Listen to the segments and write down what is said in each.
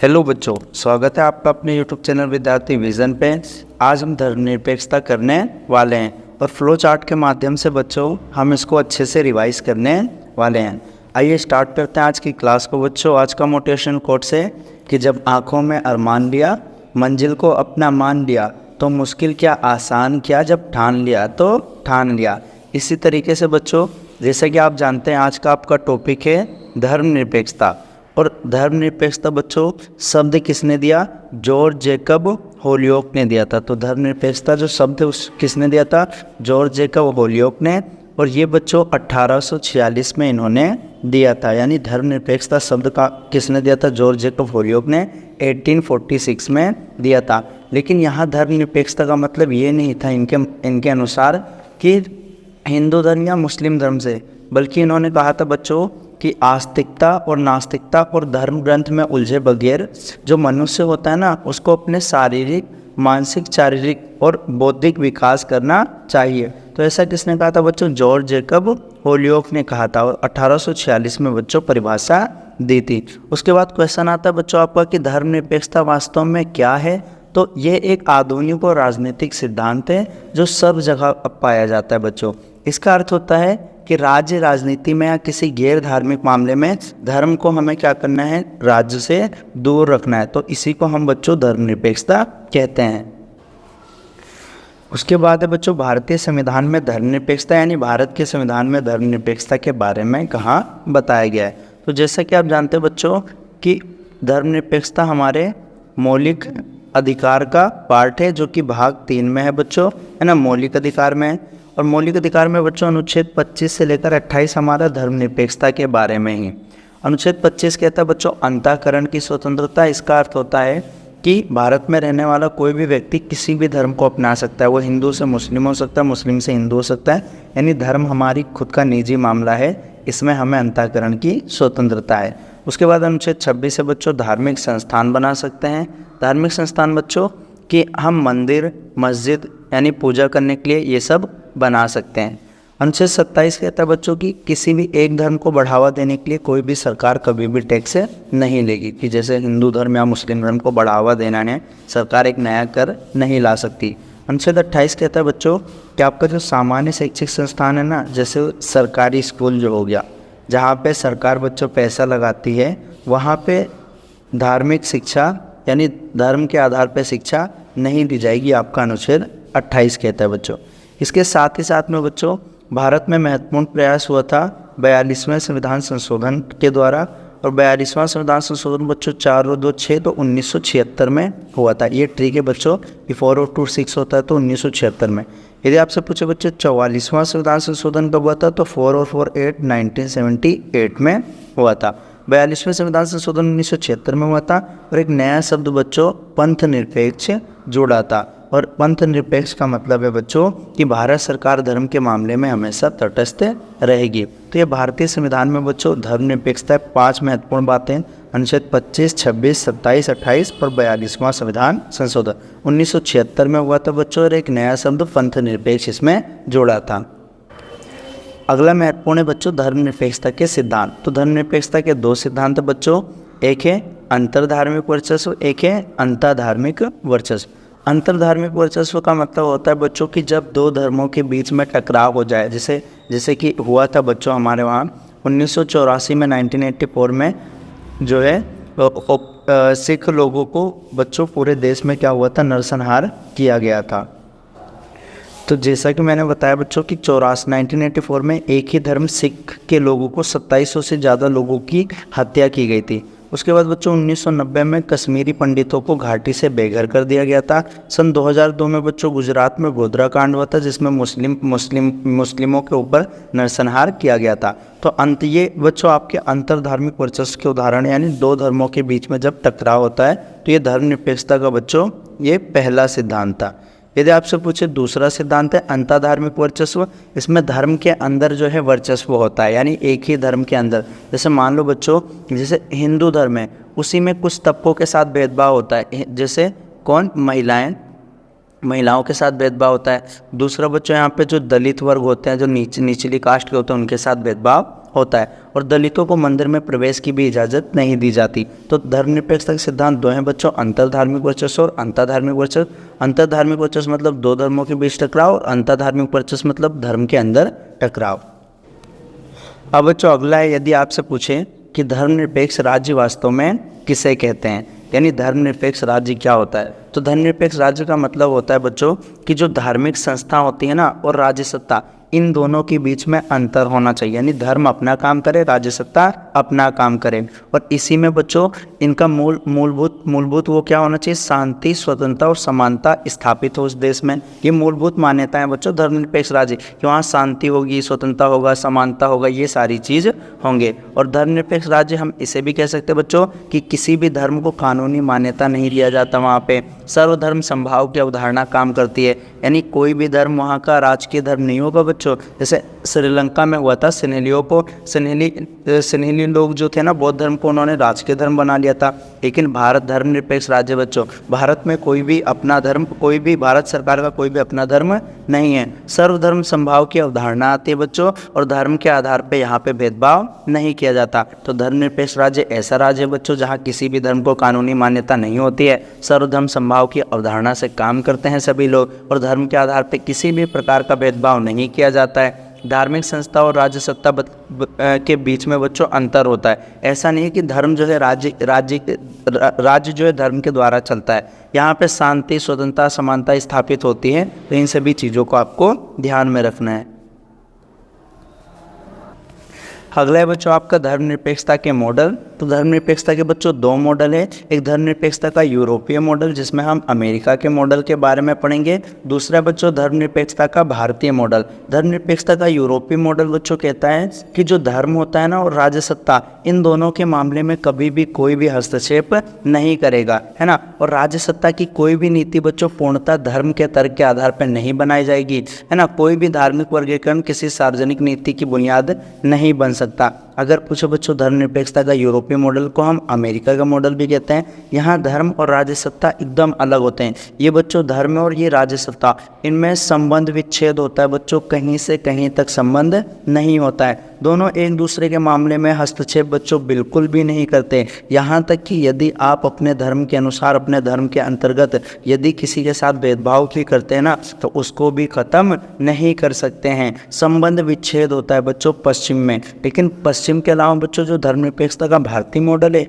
Hello बच्चों, स्वागत है आपका अपने यूट्यूब चैनल विद्यार्थी विजन पे। आज हम धर्मनिरपेक्षता करने वाले हैं और फ्लो चार्ट के माध्यम से बच्चों हम इसको अच्छे से रिवाइज करने वाले हैं। आइए स्टार्ट करते हैं आज की क्लास को बच्चों। आज का मोटिवेशनल कोट से कि जब आँखों में अरमान लिया, मंजिल को अपना मान लिया, तो मुश्किल क्या आसान क्या, जब ठान लिया तो ठान लिया। इसी तरीके से बच्चों, जैसे कि आप जानते हैं आज का आपका टॉपिक है धर्मनिरपेक्षता। और धर्मनिरपेक्षता बच्चों शब्द किसने दिया? जॉर्ज जैकब होलियोक ने दिया था। तो धर्मनिरपेक्षता जो शब्द है उस किसने दिया था? जॉर्ज जैकब होलियोक ने। और ये बच्चों 1846 में इन्होंने दिया था। यानी धर्मनिरपेक्षता शब्द का किसने दिया था? जॉर्ज जैकब होलियोक ने 1846 में दिया था। लेकिन यहाँ धर्मनिरपेक्षता का मतलब ये नहीं था इनके अनुसार कि हिंदू धर्म या मुस्लिम धर्म से, बल्कि इन्होंने कहा था बच्चों कि आस्तिकता और नास्तिकता और धर्म ग्रंथ में उलझे बगैर जो मनुष्य होता है ना, उसको अपने शारीरिक, मानसिक, शारीरिक और बौद्धिक विकास करना चाहिए। तो ऐसा किसने कहा था बच्चों? जॉर्ज जैकब होलियोक ने कहा था और 1846 में बच्चों परिभाषा दी थी। उसके बाद क्वेश्चन आता है बच्चों आपका कि धर्मनिरपेक्षता वास्तव में क्या है? तो ये एक आधुनिक और राजनीतिक सिद्धांत है जो सब जगह पाया जाता है बच्चों। इसका अर्थ होता है कि राज्य राजनीति में या किसी गैर धार्मिक मामले में धर्म को हमें क्या करना है? राज्य से दूर रखना है। तो इसी को हम बच्चों धर्मनिरपेक्षता कहते हैं। उसके बाद है बच्चों भारतीय संविधान में धर्मनिरपेक्षता, यानी भारत के संविधान में धर्मनिरपेक्षता के बारे में कहाँ बताया गया है। तो जैसा कि आप जानते हैं बच्चों कि धर्मनिरपेक्षता हमारे मौलिक अधिकार का पार्ट है, जो कि भाग 3 में है बच्चों, है ना, मौलिक अधिकार में है। और मौलिक अधिकार में बच्चों अनुच्छेद 25 से लेकर 28 हमारा धर्मनिरपेक्षता के बारे में ही। अनुच्छेद 25 कहता है बच्चों अंतःकरण की स्वतंत्रता। इसका अर्थ होता है कि भारत में रहने वाला कोई भी व्यक्ति किसी भी धर्म को अपना सकता है। वो हिंदू से मुस्लिम हो सकता है, मुस्लिम से हिंदू हो सकता है। यानी धर्म हमारी खुद का निजी मामला है, इसमें हमें अंतःकरण की स्वतंत्रता है। उसके बाद अनुच्छेद 26 से बच्चों धार्मिक संस्थान बना सकते हैं। धार्मिक संस्थान बच्चों कि हम मंदिर, मस्जिद यानी पूजा करने के लिए ये सब बना सकते हैं। अनुच्छेद 27 कहता है बच्चों कि किसी भी एक धर्म को बढ़ावा देने के लिए कोई भी सरकार कभी भी टैक्स नहीं लेगी। कि जैसे हिंदू धर्म या मुस्लिम धर्म को बढ़ावा देना है, सरकार एक नया कर नहीं ला सकती। अनुच्छेद 28 कहता है बच्चों कि आपका जो सामान्य शैक्षिक संस्थान है ना, जैसे सरकारी स्कूल जो हो गया, जहाँ पे सरकार बच्चों पैसा लगाती है, वहाँ पे धार्मिक शिक्षा यानी धर्म के आधार पर शिक्षा नहीं दी जाएगी, आपका अनुच्छेद 28 कहता है बच्चों। इसके साथ ही साथ में बच्चों भारत में महत्वपूर्ण प्रयास हुआ था 42वें संविधान संशोधन के द्वारा। और 42वां संविधान संशोधन बच्चों 4 और 2 6 तो 1976 में हुआ था। ये ठीक है बच्चों कि 4 और 2 6 होता है तो 1976 में। यदि आपसे पूछे बच्चों 44वां संविधान संशोधन कब हुआ था, तो 4 और 4 8 1978 में हुआ था। 42वें संविधान संशोधन 1976 में हुआ था। और एक नया शब्द बच्चों पंथ निरपेक्ष जोड़ा था। और पंथ निरपेक्ष का मतलब है बच्चों कि भारत सरकार धर्म के मामले में हमेशा तटस्थ रहेगी। तो ये भारतीय संविधान में बच्चों धर्मनिरपेक्षता 5 महत्वपूर्ण बातें, अनुच्छेद 25, 26, 27, 28 और 42वां संविधान संशोधन 1976 में हुआ था बच्चों। और एक नया शब्द पंथ निरपेक्ष इसमें जोड़ा था। अगला महत्वपूर्ण है बच्चों धर्मनिरपेक्षता के सिद्धांत। तो धर्मनिरपेक्षता के 2 सिद्धांत बच्चों, एक है अंतर्धार्मिक वर्चस्व, एक है अंतर्धार्मिक वर्चस्व। अंतर्धार्मिक वर्चस्व का मतलब होता है बच्चों कि जब 2 धर्मों के बीच में टकराव हो जाए, जैसे कि हुआ था बच्चों हमारे वहाँ 1984 में 1984 में जो है सिख लोगों को बच्चों पूरे देश में क्या हुआ था, नरसंहार किया गया था। तो जैसा कि मैंने बताया बच्चों कि 1984 में एक ही धर्म सिख के लोगों को 2700 से ज़्यादा लोगों की हत्या की गई थी। उसके बाद बच्चों 1990 में कश्मीरी पंडितों को घाटी से बेघर कर दिया गया था। सन 2002 में बच्चों गुजरात में गोधरा कांड हुआ था, जिसमें मुस्लिमों के ऊपर नरसंहार किया गया था। तो ये बच्चों आपके अंतर्धार्मिक वर्चस्व के उदाहरण, यानी 2 धर्मों के बीच में जब टकराव होता है तो ये धर्मनिरपेक्षता का बच्चों ये पहला सिद्धांत था। यदि आपसे पूछे दूसरा सिद्धांत है अंतर्धार्मिक वर्चस्व। इसमें धर्म के अंदर जो है वर्चस्व होता है, यानी एक ही धर्म के अंदर। जैसे मान लो बच्चों जैसे हिंदू धर्म है, उसी में कुछ तबकों के साथ भेदभाव होता है। जैसे कौन? महिलाओं के साथ भेदभाव होता है। दूसरा बच्चों यहाँ पे जो दलित वर्ग होते हैं, जो निचली कास्ट के होते हैं, उनके साथ भेदभाव होता है। और दलितों को मंदिर में प्रवेश की भी इजाज़त नहीं दी जाती। तो धर्मनिरपेक्षता के सिद्धांत दो हैं बच्चों, अंतरधार्मिक वर्चस्व और अंतरधार्मिक वर्चस्व। अंतरधार्मिक वर्चस्व मतलब दो धर्मों के बीच टकराव, और अंतरधार्मिक वर्चस्व मतलब धर्म के अंदर टकराव। अब बच्चों अगला है, यदि आपसे पूछें कि धर्मनिरपेक्ष राज्य वास्तव में किसे कहते हैं, यानी धर्मनिरपेक्ष राज्य क्या होता है, तो धर्मनिरपेक्ष राज्य का मतलब होता है बच्चों कि जो धार्मिक संस्था होती है ना और राज्य सत्ता, इन दोनों के बीच में अंतर होना चाहिए, यानी धर्म अपना काम करे, राज्य सत्ता अपना काम करे। और इसी में बच्चों इनका मूलभूत वो क्या होना चाहिए, शांति, स्वतंत्रता और समानता स्थापित हो उस देश में। ये मूलभूत मान्यताएं बच्चों धर्मनिरपेक्ष राज्य, कि वहाँ शांति होगी, स्वतंत्रता होगा, समानता होगा, ये सारी चीज़ होंगे। और धर्मनिरपेक्ष राज्य हम इसे भी कह सकते हैं बच्चों कि किसी भी धर्म को कानूनी मान्यता नहीं दिया जाता, वहाँ पे सर्वधर्म समभाव की अवधारणा काम करती है, यानी कोई भी धर्म वहाँ का राजकीय धर्म नहीं होगा बच्चों। जैसे श्रीलंका में हुआ था, सिन्हेली लोग जो थे ना बौद्ध धर्म को उन्होंने राजकीय धर्म बना लिया था। लेकिन भारत धर्मनिरपेक्ष राज्य बच्चों, भारत में कोई भी अपना धर्म, कोई भी भारत सरकार का कोई भी अपना धर्म नहीं है। सर्वधर्म समभाव की अवधारणा आती है बच्चों, और धर्म के आधार पे यहाँ पे भेदभाव नहीं किया जाता। तो धर्मनिरपेक्ष राज्य ऐसा राज्य है बच्चों जहाँ किसी भी धर्म को कानूनी मान्यता नहीं होती है, सर्वधर्म समभाव की अवधारणा से काम करते हैं सभी लोग, और धर्म के आधार पे किसी भी प्रकार का भेदभाव नहीं किया जाता है। धार्मिक संस्था और राज्य सत्ता के बीच में बच्चों अंतर होता है। ऐसा नहीं है कि धर्म जो है राज्य जो है धर्म के द्वारा चलता है। यहाँ पे शांति, स्वतंत्रता, समानता स्थापित होती है। तो इन सभी चीज़ों को आपको ध्यान में रखना है। अगला है बच्चों आपका धर्मनिरपेक्षता के मॉडल। तो धर्मनिरपेक्षता के बच्चों दो मॉडल है, एक धर्मनिरपेक्षता का यूरोपीय मॉडल जिसमें हम अमेरिका के मॉडल के बारे में पढ़ेंगे, दूसरा बच्चों धर्मनिरपेक्षता का भारतीय मॉडल। धर्मनिरपेक्षता का यूरोपीय मॉडल बच्चों कहता है कि जो धर्म होता है ना और राज्य सत्ता, इन दोनों के मामले में कभी भी कोई भी हस्तक्षेप नहीं करेगा, है ना। और राज्य सत्ता की कोई भी नीति बच्चों पूर्णतः धर्म के तर्क के आधार पर नहीं बनाई जाएगी, है ना। कोई भी धार्मिक वर्गीकरण किसी सार्वजनिक नीति की बुनियाद नहीं बन सकता। अगर पूछो बच्चों धर्मनिरपेक्षता का यूरोपीय मॉडल को हम अमेरिका का मॉडल भी कहते हैं। यहाँ धर्म और राज्य सत्ता एकदम अलग होते हैं। ये बच्चों धर्म और ये राज्य सत्ता, इनमें संबंध विच्छेद होता है बच्चों, कहीं से कहीं तक संबंध नहीं होता है। दोनों एक दूसरे के मामले में हस्तक्षेप बच्चों बिल्कुल भी नहीं करते। यहाँ तक कि यदि आप अपने धर्म के अनुसार, अपने धर्म के अंतर्गत यदि किसी के साथ भेदभाव भी करते हैं ना, तो उसको भी खत्म नहीं कर सकते हैं। संबंध विच्छेद होता है बच्चों पश्चिम में। लेकिन पश्चिम के अलावा बच्चों जो धर्मनिरपेक्षता का भारतीय मॉडल है,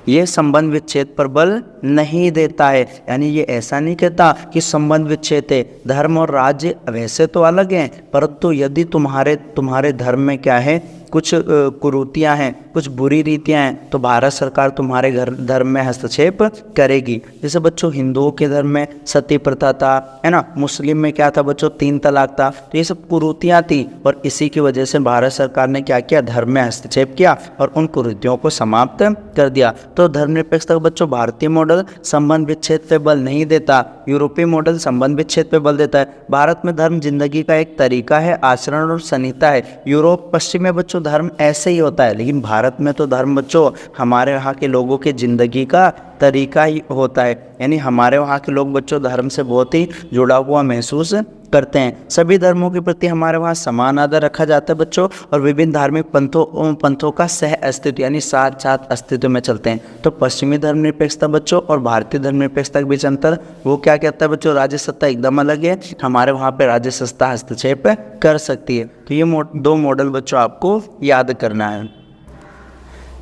ये संबंध विच्छेद पर बल नहीं देता है। यानी ये ऐसा नहीं कहता कि संबंध विच्छेद है, धर्म और राज्य वैसे तो अलग हैं, परंतु यदि तुम्हारे धर्म में क्या है, कुछ कुरीतियाँ हैं, कुछ बुरी रीतियाँ हैं, तो भारत सरकार तुम्हारे धर्म में हस्तक्षेप करेगी। जैसे बच्चों हिंदुओं के धर्म में सती प्रथा था, है ना। मुस्लिम में क्या था बच्चों, 3 तलाक था। तो ये सब कुरीतियाँ थी, और इसी की वजह से भारत सरकार ने क्या किया, धर्म में हस्तक्षेप किया और उन कुरीतियों को समाप्त कर दिया। तो धर्मनिरपेक्षता का बच्चों भारतीय मॉडल संबंध विच्छेद पे बल नहीं देता, यूरोपीय मॉडल संबंध विच्छेद पे बल देता है। भारत में धर्म जिंदगी का एक तरीका है, आचरण और संहिता है। यूरोप पश्चिम में बच्चों धर्म ऐसे ही होता है, लेकिन भारत में तो धर्म बच्चों हमारे यहाँ के लोगों के ज़िंदगी का तरीका ही होता है। यानी हमारे वहाँ के लोग बच्चों धर्म से बहुत ही जुड़ा हुआ महसूस करते हैं। सभी धर्मों के प्रति हमारे वहाँ समान आदर रखा जाता है बच्चों, और विभिन्न धार्मिक पंथों का सह अस्तित्व यानी साथ साथ अस्तित्व में चलते हैं। तो पश्चिमी धर्मनिरपेक्षता बच्चों और भारतीय धर्मनिरपेक्षता के बीच अंतर वो क्या कहता है बच्चों, राज्य सत्ता एकदम अलग है, हमारे वहाँ पे राज्य सत्ता हस्तक्षेप कर सकती है। तो ये दो मॉडल बच्चों आपको याद करना है।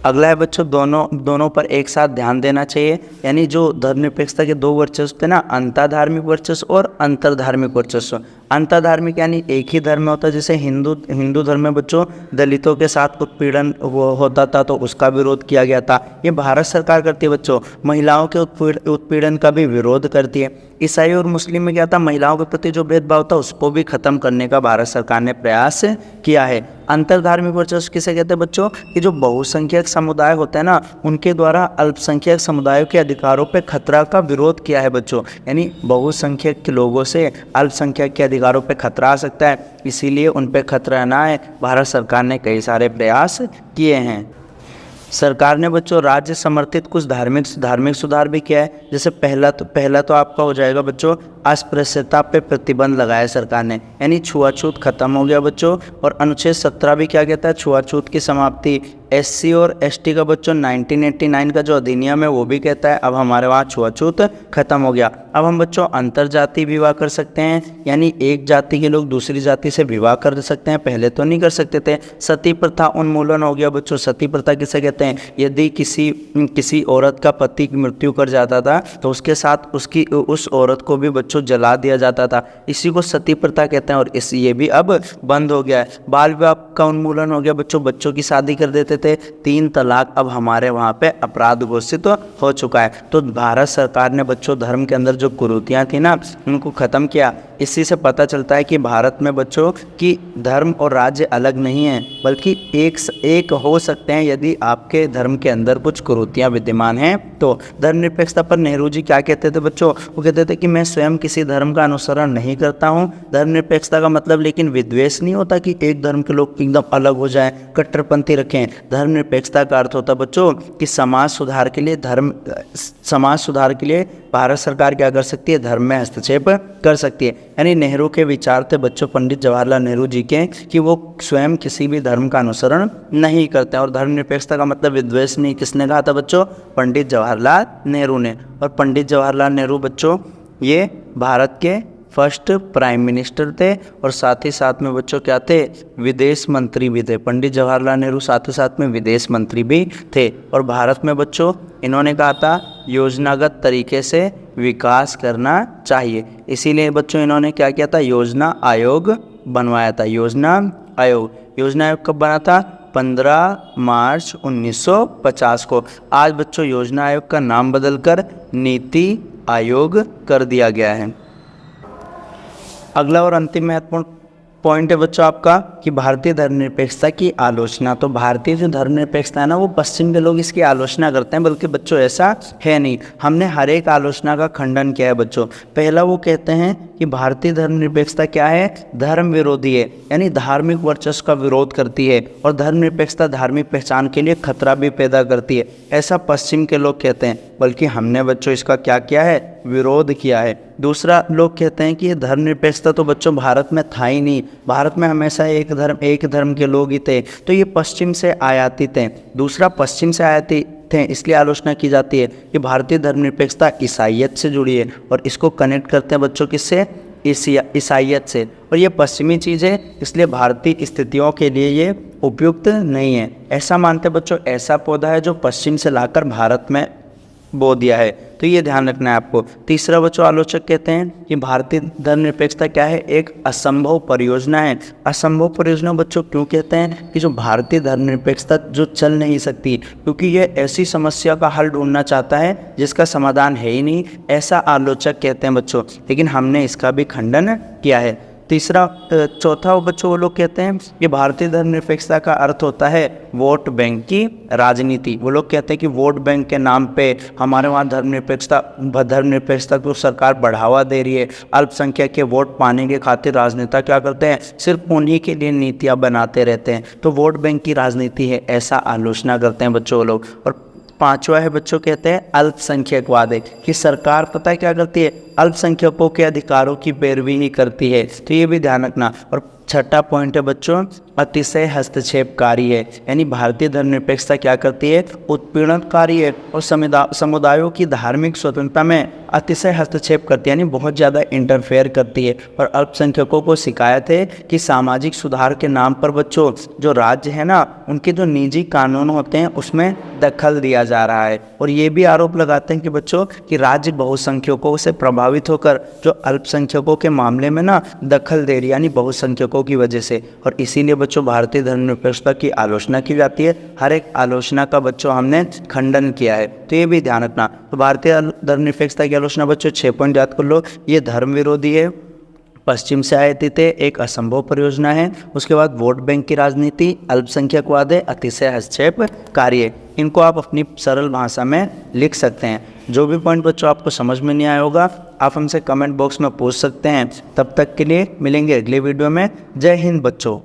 अगला है बच्चों दोनों पर एक साथ ध्यान देना चाहिए। यानी जो धर्मनिरपेक्षता के दो वर्चस्व थे ना, अंतरधार्मिक वर्चस्व और अंतरधार्मिक वर्चस्व। अंतरधार्मिक यानी एक ही धर्म में होता है, जैसे हिंदू धर्म में बच्चों दलितों के साथ उत्पीड़न होता था तो उसका विरोध किया गया था, ये भारत सरकार करती है बच्चों। महिलाओं के उत्पीड़न का भी विरोध करती है। ईसाई और मुस्लिम में क्या था, महिलाओं के प्रति जो भेदभाव था उसको भी खत्म करने का भारत सरकार ने प्रयास किया है। अंतरधार्मिक वर्चस्व किसे कहते हैं बच्चों, कि जो बहुसंख्यक समुदाय होते हैं ना, उनके द्वारा अल्पसंख्यक समुदायों के अधिकारों पे खतरा का विरोध किया है बच्चों। यानी बहुसंख्यक के लोगों से अल्पसंख्यक के अधिकारों पे खतरा आ सकता है, इसीलिए उन पे खतरा ना आए, भारत सरकार ने कई सारे प्रयास किए हैं। सरकार ने बच्चों राज्य समर्थित कुछ धार्मिक सुधार भी किया है। जैसे पहला तो आपका हो जाएगा बच्चों, अस्पृश्यता पे प्रतिबंध लगाया सरकार ने, यानी छुआछूत खत्म हो गया बच्चों। और अनुच्छेद 17 भी क्या कहता है, छुआछूत की समाप्ति। SC और ST का बच्चों 1989 का जो अधिनियम है वो भी कहता है अब हमारे वहाँ छुआछूत खत्म हो गया। अब हम बच्चों अंतरजातीय विवाह कर सकते हैं, यानी एक जाति के लोग दूसरी जाति से विवाह कर सकते हैं, पहले तो नहीं कर सकते थे। सती प्रथा उन्मूलन हो गया बच्चों। सती प्रथा किसे कहते हैं, यदि किसी औरत का पति की मृत्यु कर जाता था तो उसके साथ उस औरत को भी बच्चों जला दिया जाता था, इसी को सती प्रथा कहते हैं। और ये भी अब बंद हो गया है। बाल विवाह का उन्मूलन हो गया बच्चों, बच्चों की शादी कर देते थे। 3 तलाक अब हमारे वहाँ पे अपराध घोषित हो चुका है। तो भारत सरकार ने बच्चों धर्म के अंदर जो कुरीतियाँ थी ना उनको ख़त्म किया। इसी से पता चलता है कि भारत में बच्चों की धर्म और राज्य अलग नहीं है, बल्कि एक हो सकते हैं यदि आपके धर्म के अंदर कुछ कुरीतियाँ विद्यमान हैं। तो धर्मनिरपेक्षता पर नेहरू जी क्या कहते थे बच्चों, वो कहते थे कि मैं स्वयं किसी धर्म का अनुसरण नहीं करता हूँ। धर्मनिरपेक्षता का मतलब लेकिन विद्वेष नहीं होता कि एक धर्म के लोग एकदम अलग हो जाएं, कट्टरपंथी रखें। धर्मनिरपेक्षता का अर्थ होता है बच्चों कि समाज सुधार के लिए भारत सरकार क्या कर सकती है, धर्म में हस्तक्षेप कर सकती है। यानी नेहरू के विचार थे बच्चों, पंडित जवाहरलाल नेहरू जी के, कि वो स्वयं किसी भी धर्म का अनुसरण नहीं करते। और धर्मनिरपेक्षता का मतलब विद्वेष नहीं, किसने कहा था बच्चों, पंडित जवाहरलाल नेहरू ने। और पंडित जवाहरलाल नेहरू बच्चों ये भारत के फर्स्ट प्राइम मिनिस्टर थे और साथ ही साथ में बच्चों क्या थे, विदेश मंत्री भी थे। पंडित जवाहरलाल नेहरू साथ ही साथ में विदेश मंत्री भी थे। और भारत में बच्चों इन्होंने कहा था योजनागत तरीके से विकास करना चाहिए, इसीलिए बच्चों इन्होंने क्या किया था, योजना आयोग बनवाया था। योजना आयोग कब बना था, 15 मार्च 1950 को। आज बच्चों योजना आयोग का नाम बदलकर नीति आयोग कर दिया गया है। अगला और अंतिम महत्वपूर्ण पॉइंट है बच्चों आपका कि भारतीय धर्मनिरपेक्षता की आलोचना। तो भारतीय जो धर्मनिरपेक्षता है ना वो पश्चिम के लोग इसकी आलोचना करते हैं, बल्कि बच्चों ऐसा है नहीं। हमने हर एक आलोचना का खंडन किया है बच्चों। पहला वो कहते हैं कि भारतीय धर्मनिरपेक्षता क्या है, धर्म विरोधी है, यानी धार्मिक वर्चस्व का विरोध करती है। और धर्मनिरपेक्षता धार्मिक पहचान के लिए खतरा भी पैदा करती है, ऐसा पश्चिम के लोग कहते हैं। बल्कि हमने बच्चों इसका क्या किया है, विरोध किया है। दूसरा लोग कहते हैं कि ये धर्मनिरपेक्षता तो बच्चों भारत में था ही नहीं, भारत में हमेशा एक धर्म के लोग ही थे, तो ये पश्चिम से आयातित हैं। दूसरा पश्चिम से आयातित थे इसलिए आलोचना की जाती है कि भारतीय धर्मनिरपेक्षता ईसाइयत से जुड़ी है। और इसको कनेक्ट करते हैं बच्चों किससे, ईसाइयत से। और ये पश्चिमी चीज़ है, इसलिए भारतीय स्थितियों के लिए ये उपयुक्त नहीं है। ऐसा मानते बच्चों, ऐसा पौधा है जो पश्चिम से लाकर भारत में बो दिया है, तो ये ध्यान रखना है आपको। तीसरा बच्चों आलोचक कहते हैं कि भारतीय धर्मनिरपेक्षता क्या है, एक असंभव परियोजना है। असंभव परियोजना बच्चों क्यों कहते हैं कि जो भारतीय धर्मनिरपेक्षता जो चल नहीं सकती, क्योंकि ये ऐसी समस्या का हल ढूंढना चाहता है जिसका समाधान है ही नहीं, ऐसा आलोचक कहते हैं बच्चों। लेकिन हमने इसका भी खंडन किया है। चौथा बच्चों वो लोग कहते हैं कि भारतीय धर्मनिरपेक्षता का अर्थ होता है वोट बैंक की राजनीति। वो लोग कहते हैं कि वोट बैंक के नाम पे हमारे वहाँ धर्मनिरपेक्षता को सरकार बढ़ावा दे रही है। अल्पसंख्यक के वोट पाने के खातिर राजनेता क्या करते हैं, सिर्फ उन्हीं के लिए नीतियाँ बनाते रहते हैं, तो वोट बैंक की राजनीति है, ऐसा आलोचना करते हैं बच्चों लोग। और पांचवा है बच्चों कहते हैं अल्पसंख्यकवाद है, कि सरकार पता है क्या करती है, अल्पसंख्यकों के अधिकारों की पैरवी ही करती है, तो ये भी ध्यान रखना। और छठा पॉइंट है बच्चों अतिशय हस्तक्षेपकारी है, यानी भारतीय धर्मनिरपेक्षता क्या करती है, उत्पीड़नकारी है और समुदायों की धार्मिक स्वतंत्रता में अतिशय हस्तक्षेप करती है, यानी बहुत ज़्यादा इंटरफेयर करती है। और अल्पसंख्यकों को शिकायत है कि सामाजिक सुधार के नाम पर बच्चों जो राज्य है ना उनके जो निजी कानून होते हैं उसमें दखल दिया जा रहा है। और ये भी आरोप लगाते हैं कि बच्चों कि राज्य बहुसंख्यकों से प्रभावित होकर जो अल्पसंख्यकों के मामले में ना दखल दे रही है, यानी बहुसंख्यकों की वजह से। और इसीलिए बच्चों भारतीय धर्मनिरपेक्षता की आलोचना की जाती है। हर एक आलोचना का बच्चों हमने खंडन किया है, तो ये भी ध्यान रखना। तो भारतीय धर्मनिरपेक्षता की आलोचना बच्चों 6 पॉइंट याद कर लो। ये धर्म विरोधी है, पश्चिम से आयातित है, एक असंभव परियोजना है, उसके बाद वोट बैंक की राजनीति, अल्पसंख्यकवाद है, अतिशय हस्तक्षेपकारी है। इनको आप अपनी सरल भाषा में लिख सकते हैं। जो भी पॉइंट बच्चों आपको समझ में नहीं आया होगा आप हमसे कमेंट बॉक्स में पूछ सकते हैं। तब तक के लिए मिलेंगे अगले वीडियो में। जय हिंद बच्चों।